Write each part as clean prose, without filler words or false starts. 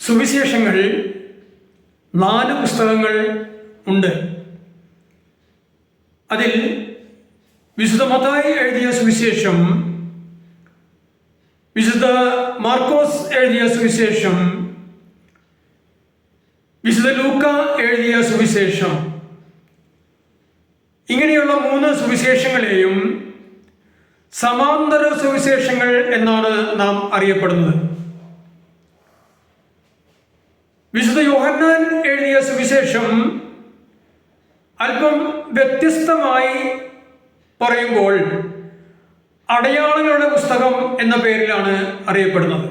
സുവിശേഷങ്ങൾ 4 പുസ്തകങ്ങൾ ഉണ്ട്. അതിൽ വിശുദ്ധ മത്തായി എഴുതിയ സുവിശേഷം, വിശുദ്ധ മാർക്കോസ് എഴുതിയ സുവിശേഷം, വിശുദ്ധ ലൂക്ക എഴുതിയ സുവിശേഷം, ഇങ്ങനെയുള്ള 3 സുവിശേഷങ്ങളെയും സമാന്തര സുവിശേഷങ്ങൾ എന്നാണ് നാം അറിയപ്പെടുന്നത്. വിശുദ്ധ യോഹന്നാൻ എഴുതിയ സുവിശേഷം അല്പം വ്യത്യസ്തമായി പറയുമ്പോൾ അടയാളങ്ങളുടെ പുസ്തകം എന്ന പേരിലാണ് അറിയപ്പെടുന്നത്.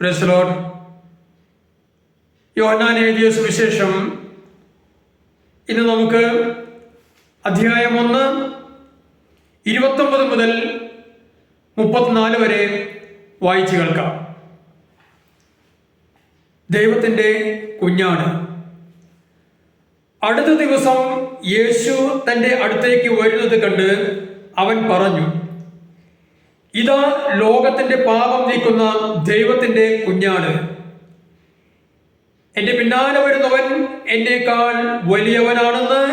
Praise the Lord. യോഹന്നാൻ എഴുതിയ സുവിശേഷം ഇന്ന് നമുക്ക് അധ്യായം 1 29 മുതൽ 34 വരെ വായിച്ചു കേൾക്കാം. ദൈവത്തിൻ്റെ കുഞ്ഞാട്. അടുത്ത ദിവസം യേശു തൻ്റെ അടുത്തേക്ക് വരുന്നത് കണ്ട് അവൻ പറഞ്ഞു, ഇതാ ലോകത്തിൻ്റെ പാപം നീക്കുന്ന ദൈവത്തിൻ്റെ കുഞ്ഞാട്. എൻ്റെ പിന്നാലെ വരുന്നവൻ എന്നേക്കാൾ വലിയവനാണെന്ന്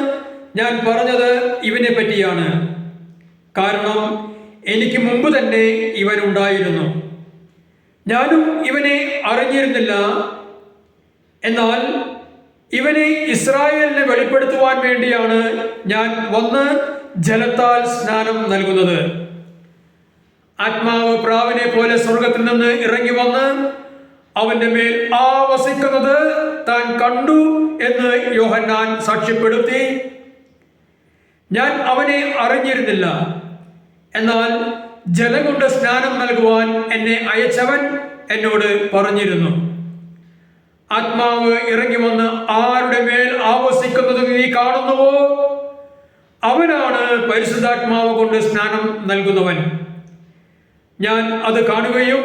ഞാൻ പറഞ്ഞത് ഇവനെ പറ്റിയാണ്. കാരണം എനിക്ക് മുമ്പ് തന്നെ ഇവൻ ഉണ്ടായിരുന്നു, ഞാനും ഇവനെ അറിഞ്ഞിരുന്നില്ല. എന്നാൽ ഇവനെ ഇസ്രായേലിനെ വെളിപ്പെടുത്തുവാൻ വേണ്ടിയാണ് ഞാൻ വന്ന് ജലത്താൽ സ്നാനം നൽകുന്നത്. ആത്മാവ് പ്രാവിനെ പോലെ സ്വർഗത്തിൽ നിന്ന് ഇറങ്ങി വന്ന് അവന്റെ മേൽ ആവസിക്കുന്നത് താൻ കണ്ടു എന്ന് യോഹന്നാൻ സാക്ഷ്യപ്പെടുത്തി. ഞാൻ അവനെ അറിഞ്ഞിരുന്നില്ല, എന്നാൽ ജലം കൊണ്ട് സ്നാനം നൽകുവാൻ എന്നെ അയച്ചവൻ എന്നോട് പറഞ്ഞിരുന്നു, ആത്മാവ് ഇറങ്ങി വന്ന് ആരുടെ മേൽ ആവസിക്കുന്നത് നീ കാണുന്നുവോ, അവനാണ് പരിശുദ്ധാത്മാവ് കൊണ്ട് സ്നാനം നൽകുന്നവൻ. ഞാൻ അത് കാണുകയും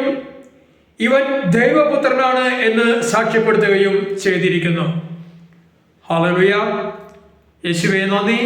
ഇവൻ ദൈവപുത്രനാണ് എന്ന് സാക്ഷ്യപ്പെടുത്തുകയും ചെയ്തിരിക്കുന്നു. ഹല്ലേലൂയ. യേശുവേ നന്ദി.